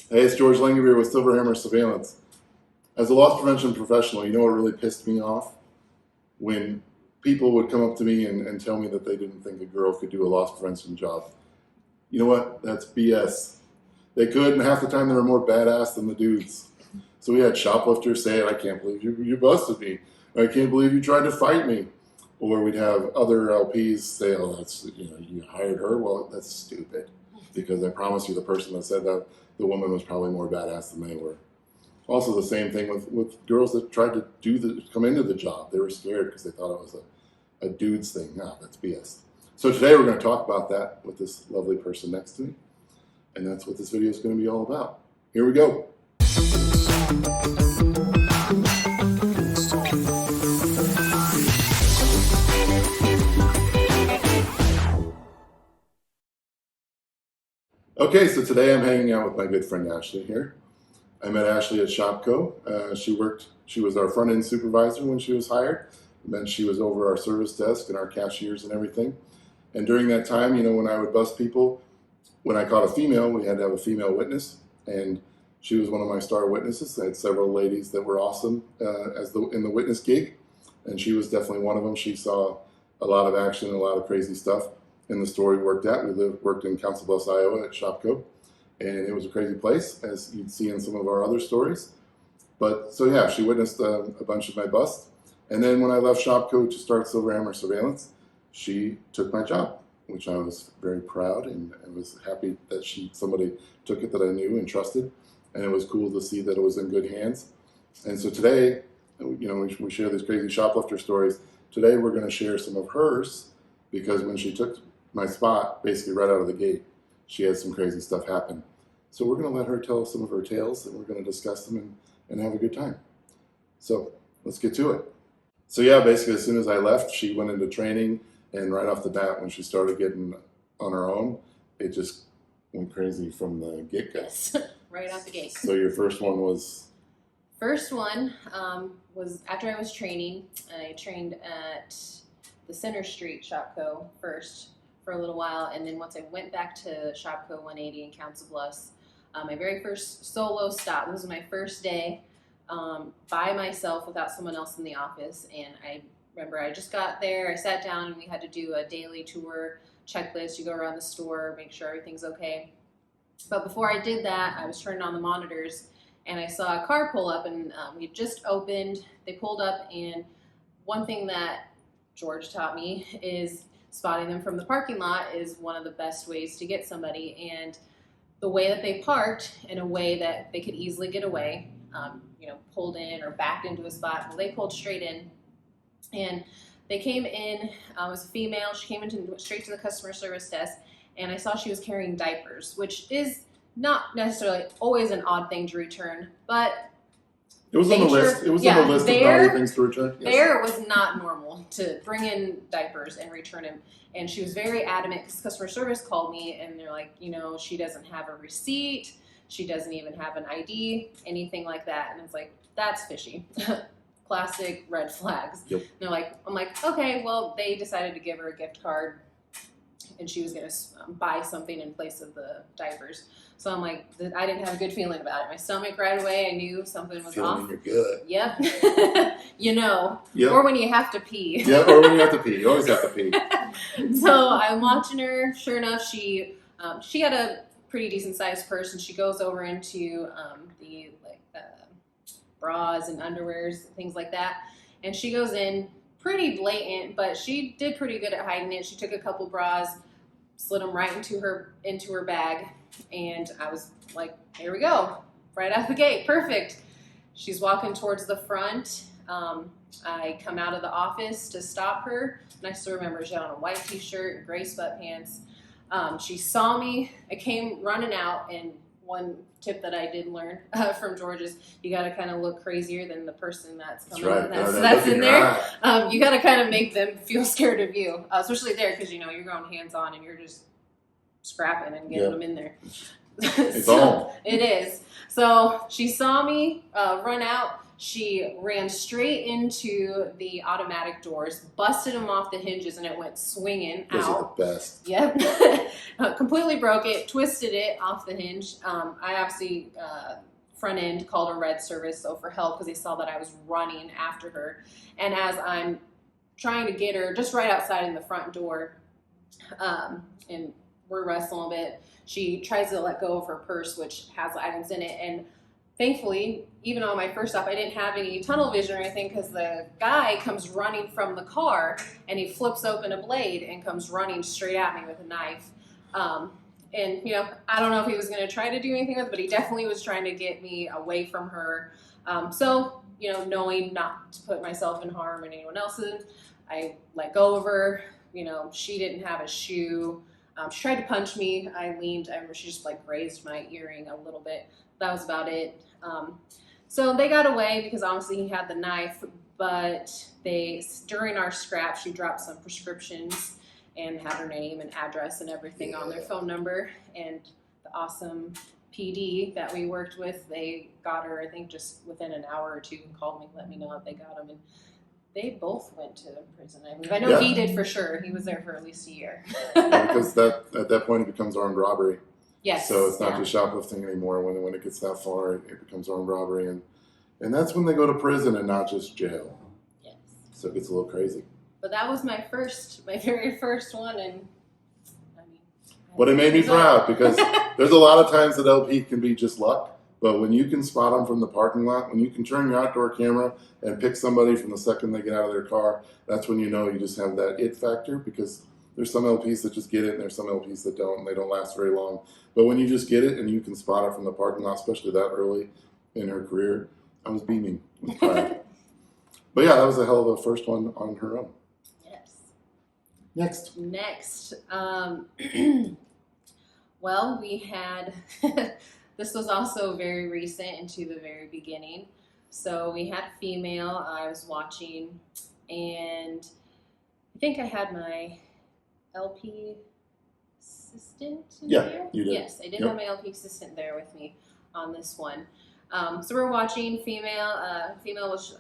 Hey, it's George Langerbeer with Silverhammer Surveillance. As a loss prevention professional, you know what really pissed me off? When people would come up to me and tell me that they didn't think a girl could do a loss prevention job. You know what? That's BS. They could, and half the time they were more badass than the dudes. So we had shoplifters say, I can't believe you busted me. I can't believe you tried to fight me. Or we'd have other LPs say, oh, that's, you hired her? Well, that's stupid. Because I promise you the person that said that, the woman was probably more badass than they were. Also the same thing with girls that tried to come into the job. They were scared because they thought it was a dude's thing. No, that's BS. So today we're going to talk about that with this lovely person next to me. And that's what this video is going to be all about. Here we go. Okay, so today I'm hanging out with my good friend Ashley here. I met Ashley at ShopKo. She was our front-end supervisor when she was hired. And then she was over our service desk and our cashiers and everything. And during that time, when I would bust people, when I caught a female, we had to have a female witness. And she was one of my star witnesses. I had several ladies that were awesome in the witness gig. And she was definitely one of them. She saw a lot of action and a lot of crazy stuff in the store we worked at. We worked in Council Bluffs Iowa at ShopKo. And it was a crazy place, as you'd see in some of our other stories. But so yeah, she witnessed a bunch of my busts. And then when I left ShopKo to start Silverhammer Surveillance, she took my job, which I was very proud and was happy that somebody took it that I knew and trusted. And it was cool to see that it was in good hands. And so today, we share these crazy shoplifter stories. Today we're going to share some of hers, because when she took my spot, basically right out of the gate, she had some crazy stuff happen. So we're going to let her tell some of her tales, and we're going to discuss them and have a good time. So let's get to it. So yeah, basically as soon as I left, she went into training, and right off the bat, when she started getting on her own, it just went crazy from the get-go. Right out the gate. So your first one was? First one was after I was training. I trained at the Center Street ShopKo first for a little while, and then once I went back to ShopKo 180 in Council Bluffs, my very first solo stop. This was my first day by myself without someone else in the office, and I remember I just got there, I sat down, and we had to do a daily tour checklist. You go around the store, make sure everything's okay. But before I did that, I was turning on the monitors, and I saw a car pull up, and we had just opened. They pulled up, and one thing that George taught me is spotting them from the parking lot is one of the best ways to get somebody. And the way that they parked, in a way that they could easily get away, pulled in or backed into a spot. Well, they pulled straight in, and they came in. It was a female. She came straight to the customer service desk, and I saw she was carrying diapers, which is not necessarily always an odd thing to return, but it was on the list. It was on the list of naughty things to return. Yes. There was not normal to bring in diapers and return them. And she was very adamant, because customer service called me, and they're like, she doesn't have a receipt. She doesn't even have an ID, anything like that. And it's like, that's fishy. Classic red flags. Yep. I'm like, okay, well, they decided to give her a gift card, and she was going to buy something in place of the diapers. So I'm like, I didn't have a good feeling about it. My stomach right away, I knew something was off. Feeling in your gut. Yep. Yep. Or when you have to pee. Yeah, or when you have to pee. You always have to pee. So I'm watching her. Sure enough, she had a pretty decent sized purse, and she goes over into the bras and underwears, things like that. And she goes in pretty blatant, but she did pretty good at hiding it. She took a couple bras, slid them right into her bag, and I was like, here we go, right out the gate, perfect. She's walking towards the front. I come out of the office to stop her, and I still remember she had on a white t-shirt and gray sweatpants. She saw me. I came running out, and one tip that I did learn from George is you got to kind of look crazier than the person that's coming. That's in there. You got to kind of make them feel scared of you, especially there, because you're going hands-on and you're just scrapping and getting them in there. It's all. It is. So she saw me run out. she ran straight into the automatic doors, busted them off the hinges, and it went swinging Those out. are the best. Yep. Completely broke it, twisted it off the hinge. I obviously front end called a red service for help because they saw that I was running after her. And as I'm trying to get her just right outside in the front door, and we're wrestling a bit, she tries to let go of her purse, which has items in it. And thankfully, even on my first stop, I didn't have any tunnel vision or anything because the guy comes running from the car and he flips open a blade and comes running straight at me with a knife. And, you know, I don't know if he was going to try to do anything with it, but he definitely was trying to get me away from her. So, you know, knowing not to put myself in harm and anyone else's, I let go of her. You know, she didn't have a shoe. She tried to punch me. I leaned. I remember she just like raised my earring a little bit. That was about it. So they got away because obviously he had the knife, but during our scrap, she dropped some prescriptions and had her name and address and everything on their phone number. And the awesome PD that we worked with, they got her, I think, just within an hour or two, and called me, let me know if they got them. And they both went to prison. I know he did for sure. He was there for at least a year. Because at that point it becomes armed robbery. Yes. So it's not just shoplifting anymore. When it gets that far, it becomes armed robbery, and that's when they go to prison and not just jail. Yes. So it gets a little crazy. But that was my very first one, and I mean. But it made me proud because there's a lot of times that LP can be just luck. But when you can spot them from the parking lot, when you can turn your outdoor camera and pick somebody from the second they get out of their car, that's when you know you just have that it factor, because there's some LPs that just get it and there's some LPs that don't, and they don't last very long. But when you just get it and you can spot it from the parking lot, especially that early in her career, I was beaming with pride. But yeah, that was a hell of a first one on her own. Yes. Next. Well, we had, this was also very recent into the very beginning. So we had a female I was watching, and I think I had my LP assistant in there. You did. Yes, I did have my LP assistant there with me on this one. So we're watching female. Female was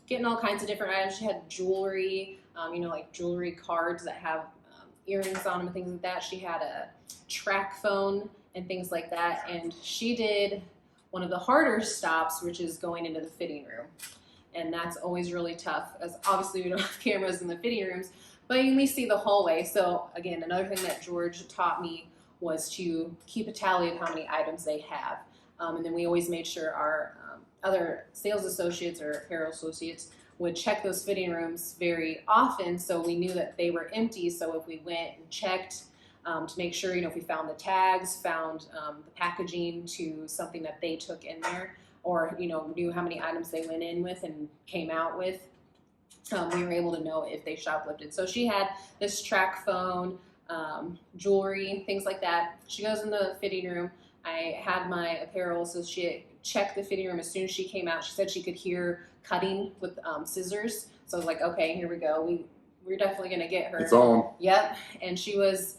getting all kinds of different items. She had jewelry, you know, like jewelry cards that have earrings on them and things like that. She had a track phone and things like that. And she did one of the harder stops, which is going into the fitting room. And that's always really tough, as obviously we don't have cameras in the fitting rooms, but you can at least see the hallway. So again, another thing that George taught me was to keep a tally of how many items they have. And then we always made sure our other sales associates or apparel associates would check those fitting rooms very often, so we knew that they were empty. So if we went and checked to make sure, you know, if we found the tags, found the packaging to something that they took in there, or, you know, knew how many items they went in with and came out with, we were able to know if they shoplifted. So she had this track phone, jewelry, things like that. She goes in the fitting room. I had my apparel associate check the fitting room. As soon as she came out, she said she could hear cutting with scissors. So I was like, okay, here we go. We're definitely going to get her. It's on. Yep. And she was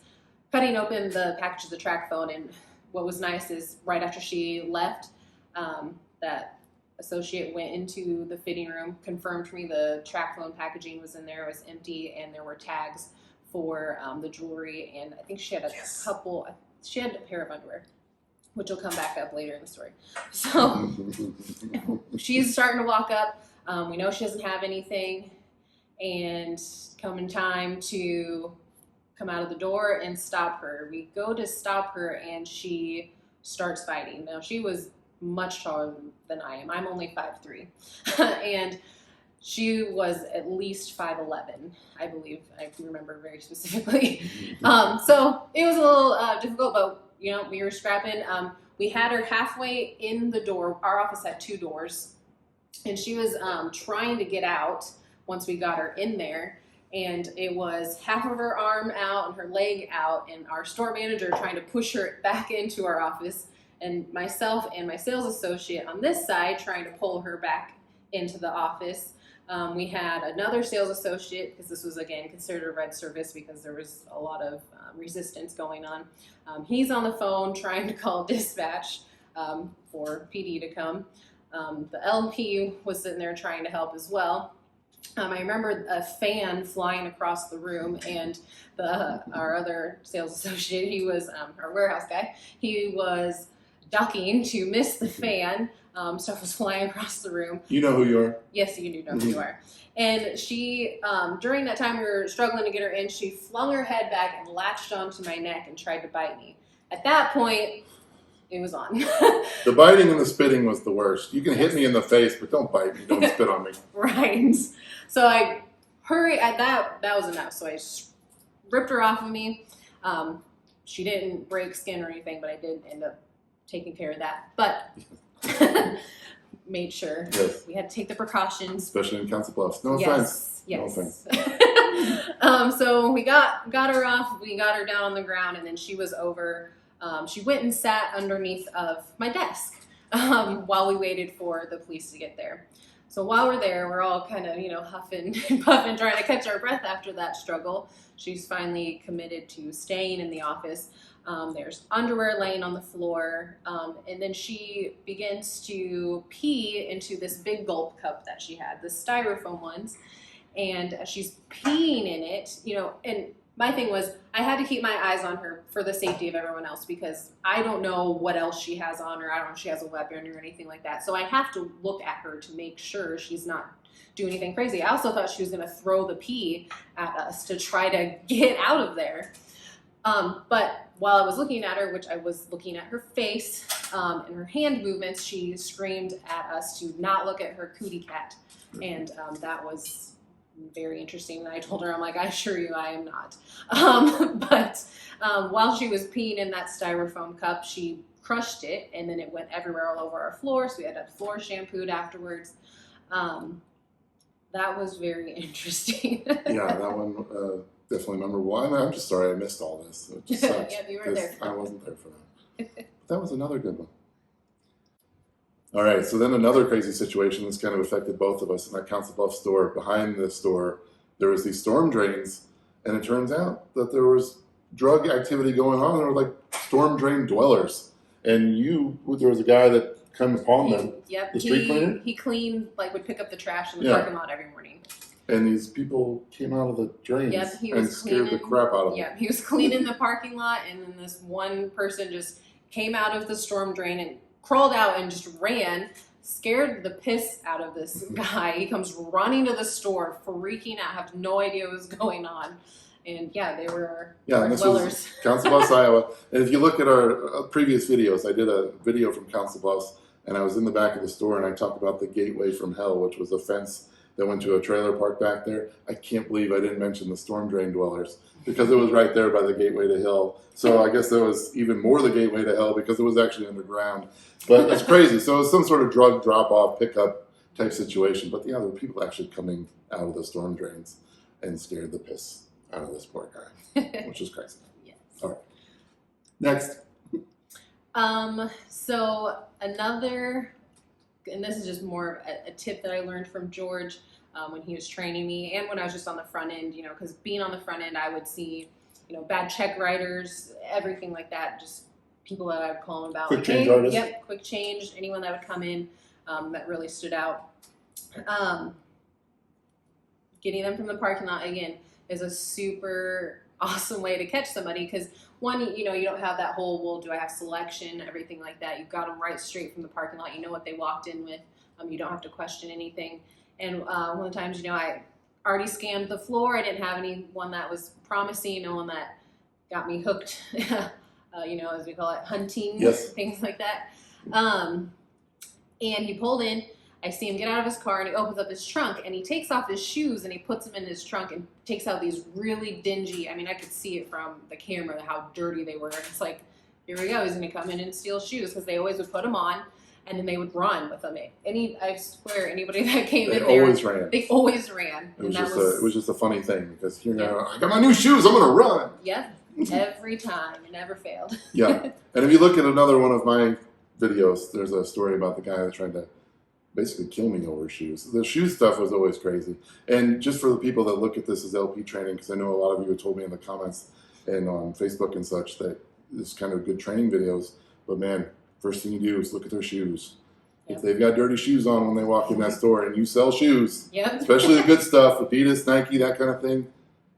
cutting open the package of the track phone. And what was nice is right after she left, that associate went into the fitting room, confirmed for me the track phone packaging was in there, it was empty, and there were tags for the jewelry. And I think she had she had a pair of underwear, which will come back up later in the story. So she's starting to walk up. We know she doesn't have anything, and coming time to come out of the door and stop her. We go to stop her, and she starts fighting. Now, she was much taller than I am. I'm only 5'3", and she was at least 5'11", I believe. I remember very specifically. So it was a little difficult, but you know, we were scrapping. We had her halfway in the door. Our office had 2 doors, and she was trying to get out once we got her in there. And it was half of her arm out and her leg out, and our store manager trying to push her back into our office, and myself and my sales associate on this side trying to pull her back into the office. We had another sales associate, because this was, again, considered a red service because there was a lot of resistance going on. He's on the phone trying to call dispatch for PD to come. The LP was sitting there trying to help as well. I remember a fan flying across the room, and our other sales associate, he was our warehouse guy, he was ducking to miss the fan. Stuff was flying across the room. You know who you are? Yes, you do know who you are. And she, during that time we were struggling to get her in, she flung her head back and latched onto my neck and tried to bite me. At that point, it was on. The biting and the spitting was the worst. You can hit me in the face, but don't bite me. Don't spit on me. Right. So I hurried. That was enough. So I ripped her off of me. She didn't break skin or anything, but I did end up taking care of that. But made sure we had to take the precautions, especially in Council Bluffs. No offense. Yes. No offense. So we got her off. We got her down on the ground, and then she was over. She went and sat underneath of my desk while we waited for the police to get there. So while we're there, we're all kind of, huffing and puffing, trying to catch our breath after that struggle. She's finally committed to staying in the office. There's underwear laying on the floor, and then she begins to pee into this big gulp cup that she had, the styrofoam ones, and she's peeing in it, and my thing was I had to keep my eyes on her for the safety of everyone else, because I don't know what else she has on her. I don't know if she has a weapon or anything like that. So I have to look at her to make sure she's not doing anything crazy. I also thought she was going to throw the pee at us to try to get out of there. But while I was looking at her, which I was looking at her face and her hand movements, she screamed at us to not look at her cootie cat. And that was very interesting. And I told her, I'm like, I assure you I am not. But while she was peeing in that styrofoam cup, she crushed it, and then it went everywhere all over our floor. So we had to have floor shampooed afterwards. That was very interesting. Yeah, that one definitely memorable. I'm just sorry I missed all this. It just sucks. Yeah, you were there. I wasn't there for that. That was another good one. All right, so then another crazy situation that's kind of affected both of us in that Council Bluffs store. Behind the store, there was these storm drains, and it turns out that there was drug activity going on. There were like storm drain dwellers, and there was a guy that came upon them. Yep, the street cleaner. He cleaned, would pick up the trash in the parking lot every morning. And these people came out of the drains and scared the crap out of them. Yeah, he was cleaning the parking lot, and then this one person just came out of the storm drain and crawled out and just ran, scared the piss out of this guy. He comes running to the store, freaking out, have no idea what was going on. And yeah, they were our dwellers. Was Council Bluffs, Iowa. And if you look at our previous videos, I did a video from Council Bluffs, and I was in the back of the store, and I talked about the gateway from hell, which was a fence that went to a trailer park back there. I can't believe I didn't mention the storm drain dwellers, because it was right there by the gateway to hell. So I guess there was even more the gateway to hell, because it was actually underground. But it's crazy. So it was some sort of drug drop-off, pickup type situation. But yeah, there were people actually coming out of the storm drains and scared the piss out of this poor guy, which is crazy. Yes. All right. Next. So another, and this is just more of a tip that I learned from George when he was training me, and when I was just on the front end, because being on the front end, I would see, bad check writers, everything like that, just people that I would call them about. Quick change artists. Yep, quick change, anyone that would come in that really stood out. Getting them from the parking lot, again, is a super awesome way to catch somebody, because one, you don't have that whole, well, do I have selection, everything like that. You've got them right straight from the parking lot. You know what they walked in with. You don't have to question anything. And one of the times, I already scanned the floor. I didn't have anyone that was promising, no one that got me hooked, as we call it, hunting, things like that. And he pulled in. I see him get out of his car, and he opens up his trunk, and he takes off his shoes, and he puts them in his trunk and takes out these really dingy, I could see it from the camera, how dirty they were. It's like, here we go, he's going to come in and steal shoes, because they always would put them on, and then they would run with them. I swear, anybody that came in there, they always ran. It was just a funny thing, because I got my new shoes, I'm going to run. Yep, every time, it never failed. Yeah, and if you look at another one of my videos, there's a story about the guy that tried to basically kill me over shoes. The shoe stuff was always crazy. And just for the people that look at this as LP training, because I know a lot of you have told me in the comments and on Facebook and such that this kind of good training videos, but man, first thing you do is look at their shoes. If they've got dirty shoes on when they walk in that store and you sell shoes, Yep. especially the good stuff, Adidas, Nike, that kind of thing,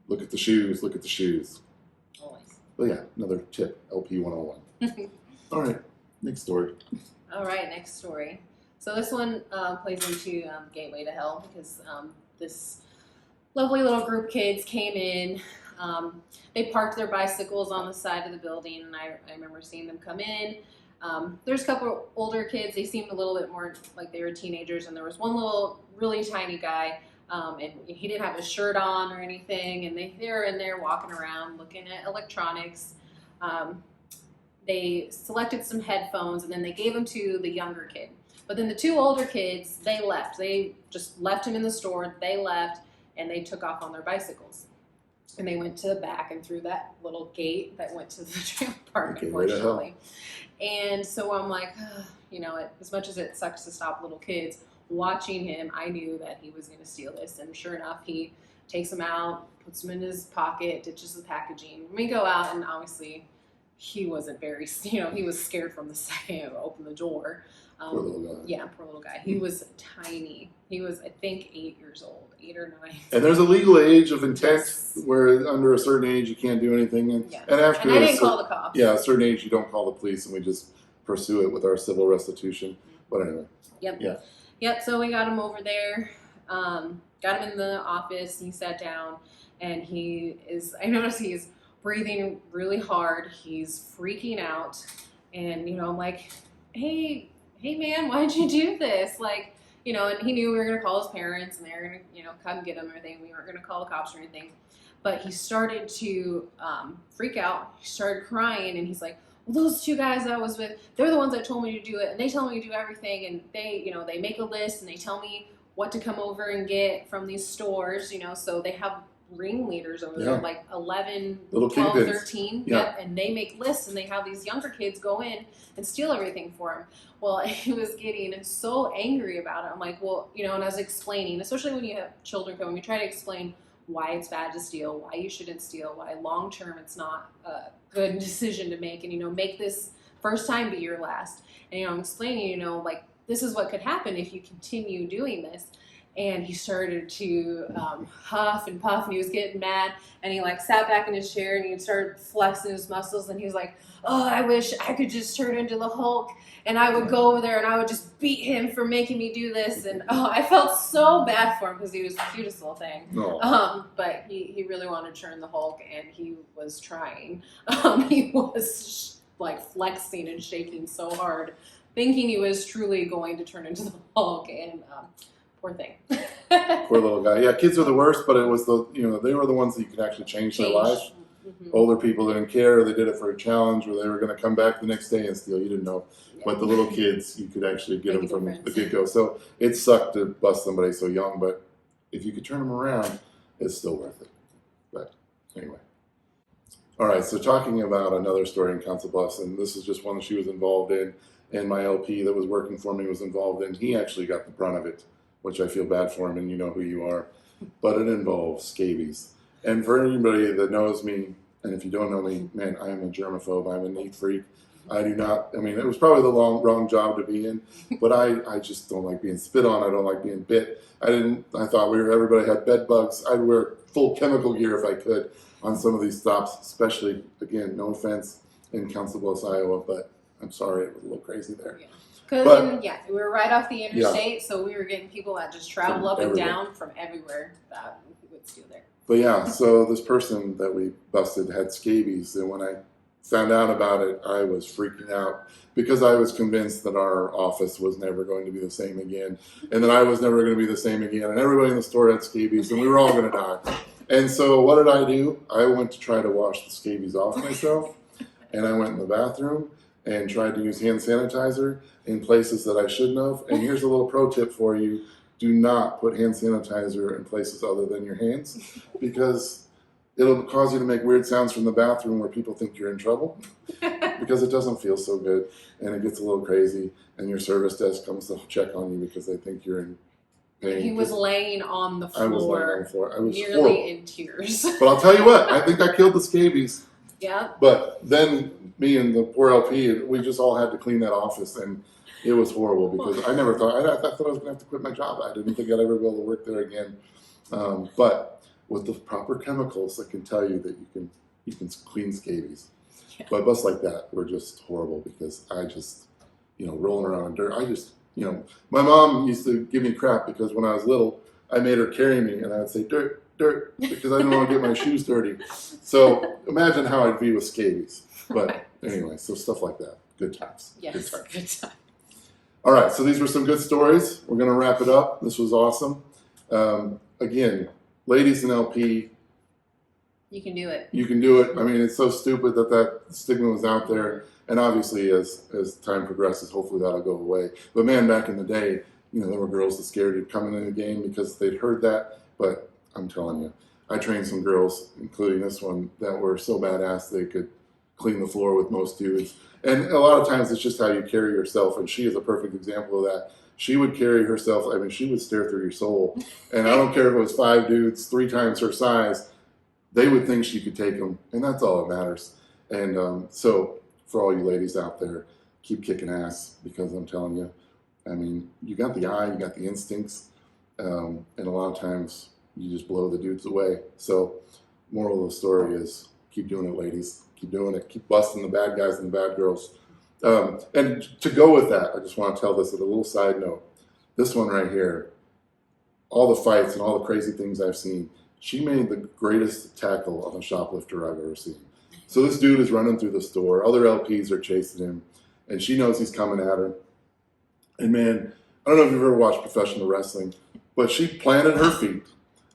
look at the shoes, look at the shoes. Always. But yeah, another tip, LP 101. All right, next story. All right, next story. So this one plays into Gateway to Hell because this lovely little group of kids came in. They parked their bicycles on the side of the building, and I remember seeing them come in. There's a couple older kids. They seemed a little bit more like they were teenagers, and there was one little really tiny guy, and he didn't have his shirt on or anything, and they were in there walking around looking at electronics. They selected some headphones, and then they gave them to the younger kid. But then the two older kids, they left. They just left him in the store. They left, and they took off on their bicycles. And they went to the back and through that little gate that went to the trailer park, unfortunately. And so I'm like, you know, as much as it sucks to stop little kids, watching him, I knew that he was going to steal this. And sure enough, he takes them out, puts them in his pocket, ditches the packaging. We go out, and obviously he wasn't very, you know, he was scared from the second I opened the door. Poor little guy. Yeah, poor little guy. He was tiny. He was, I think, 8 years old, 8 or 9. And there's a legal age of intent where under a certain age you can't do anything. And, and after I didn't call the cops. Yeah, a certain age you don't call the police, and we just pursue it with our civil restitution. But anyway. Yep. Yeah. Yep. So we got him over there. Got him in the office. And he sat down, and I noticed he's breathing really hard. He's freaking out, and you know, I'm like, hey man, why'd you do this? Like, you know, and he knew we were going to call his parents, and they were going to, you know, come get him or anything. We weren't going to call the cops or anything. But he started to freak out. He started crying, and he's like, well, those two guys I was with, they're the ones that told me to do it, and they tell me to do everything, and they, you know, they make a list, and they tell me what to come over and get from these stores, you know, so they have ringleaders over there, like 11, little 12, kingpins. 13, Yeah. and they make lists, and they have these younger kids go in and steal everything for him. Well, he was getting so angry about it. I'm like, well, you know, and I was explaining, especially when you have children come, we try to explain why it's bad to steal, why you shouldn't steal, why long term it's not a good decision to make, and, you know, make this first time be your last. And, you know, I'm explaining, you know, like, this is what could happen if you continue doing this. And he started to huff and puff, and he was getting mad, and he like sat back in his chair, and he started flexing his muscles, and he was like, oh, I wish I could just turn into the Hulk, and I would go over there, and I would just beat him for making me do this. And I felt so bad for him because he was the cutest little thing. But he really wanted to turn the Hulk, and he was trying. He was like flexing and shaking so hard, thinking he was truly going to turn into the Hulk, and poor thing. Poor little guy. Yeah, kids are the worst, but it was they were the ones that you could actually change their life. Mm-hmm. Older people didn't care. They did it for a challenge where they were going to come back the next day and steal. You didn't know. Yeah. But the little kids, you could actually get them from the get-go. So it sucked to bust somebody so young, but if you could turn them around, it's still worth it. But anyway. All right, so talking about another story in Council Bluffs, and this is just one that she was involved in, and my LP that was working for me was involved in. He actually got the brunt of it, which I feel bad for him, and you know who you are. But it involves scabies. And for anybody that knows me, and if you don't know me, man, I am a germaphobe. I'm a neat freak. I do not, it was probably the wrong job to be in, but I just don't like being spit on. I don't like being bit. I thought everybody had bed bugs. I'd wear full chemical gear if I could on some of these stops, especially, again, no offense, in Council Bluffs, Iowa, but I'm sorry, it was a little crazy there. Yeah. Because, we were right off the interstate, so we were getting people that just travel up and down from everywhere that would steal there. But yeah, so this person that we busted had scabies, and when I found out about it, I was freaking out because I was convinced that our office was never going to be the same again, and that I was never going to be the same again, and everybody in the store had scabies, and we were all going to die. And so what did I do? I went to try to wash the scabies off myself, and I went in the bathroom and tried to use hand sanitizer in places that I shouldn't have. And here's a little pro tip for you. Do not put hand sanitizer in places other than your hands, because it'll cause you to make weird sounds from the bathroom where people think you're in trouble, because it doesn't feel so good, and it gets a little crazy, and your service desk comes to check on you because they think you're in pain. He was laying on the floor. I was laying on the floor. I was nearly horrible. In tears. But I'll tell you what, I think I killed the scabies. Yeah. But then me and the poor LP, we just all had to clean that office, and it was horrible because I never thought I thought I was going to have to quit my job. I didn't think I'd ever be able to work there again. But with the proper chemicals, I can tell you that you can clean scabies. Yeah. But bus like that were just horrible because I just, rolling around in dirt. I just, my mom used to give me crap because when I was little, I made her carry me, and I would say dirt, dirt, because I didn't want to get my shoes dirty. So imagine how I'd be with scabies. But anyway, so stuff like that. Good times. Yes. Good times. Good time. All right, so these were some good stories. We're going to wrap it up. This was awesome. Again, ladies in LP, You can do it. you can do it. I mean, it's so stupid that stigma was out there. And obviously, as time progresses, hopefully that'll go away. But man, back in the day, there were girls that scared of coming in the game because they'd heard that. But I'm telling you, I trained some girls, including this one, that were so badass they could clean the floor with most dudes. And a lot of times it's just how you carry yourself. And she is a perfect example of that. She would carry herself. I mean, she would stare through your soul. And I don't care if it was 5 dudes, 3 times her size. They would think she could take them, and that's all that matters. And so, for all you ladies out there, keep kicking ass, because I'm telling you, I mean, you got the eye, you got the instincts, and a lot of times you just blow the dudes away. So, moral of the story is keep doing it, ladies. Keep doing it. Keep busting the bad guys and the bad girls. And to go with that, I just want to tell this as a little side note. This one right here, all the fights and all the crazy things I've seen, she made the greatest tackle of a shoplifter I've ever seen. So this dude is running through the store. Other LPs are chasing him, and she knows he's coming at her. And man, I don't know if you've ever watched professional wrestling, but she planted her feet,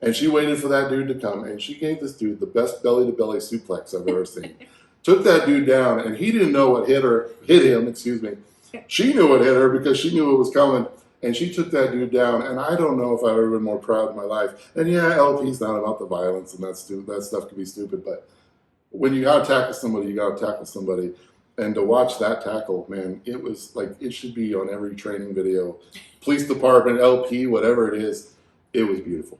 and she waited for that dude to come, and she gave this dude the best belly-to-belly suplex I've ever seen. Took that dude down, and he didn't know what hit him. She knew what hit her because she knew it was coming. And she took that dude down, and I don't know if I've ever been more proud in my life. And yeah, LP's not about the violence, and that stuff can be stupid, but when you gotta tackle somebody, you gotta tackle somebody. And to watch that tackle, man, it was like, it should be on every training video. Police department, LP, whatever it is, it was beautiful.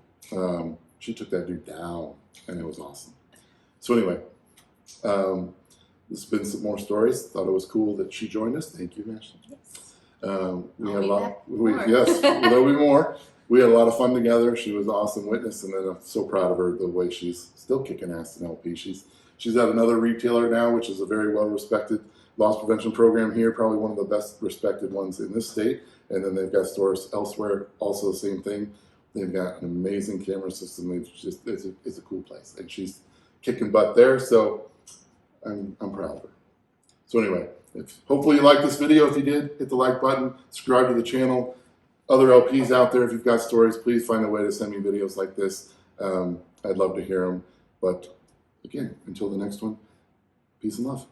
She took that dude down, and it was awesome. So anyway, there's been some more stories. Thought it was cool that she joined us. Thank you, Ashley. Yes. We had a lot. More. Yes, there'll be more. We had a lot of fun together. She was an awesome witness, and then I'm so proud of her the way she's still kicking ass in LP. She's at another retailer now, which is a very well respected loss prevention program here, probably one of the best respected ones in this state. And then they've got stores elsewhere, also the same thing. They've got an amazing camera system. It's a cool place, and she's kicking butt there. So I'm proud of her. So anyway. Hopefully you liked this video. If you did, hit the like button, subscribe to the channel. Other LPs out there, if you've got stories, please find a way to send me videos like this. I'd love to hear them. But again, until the next one, peace and love.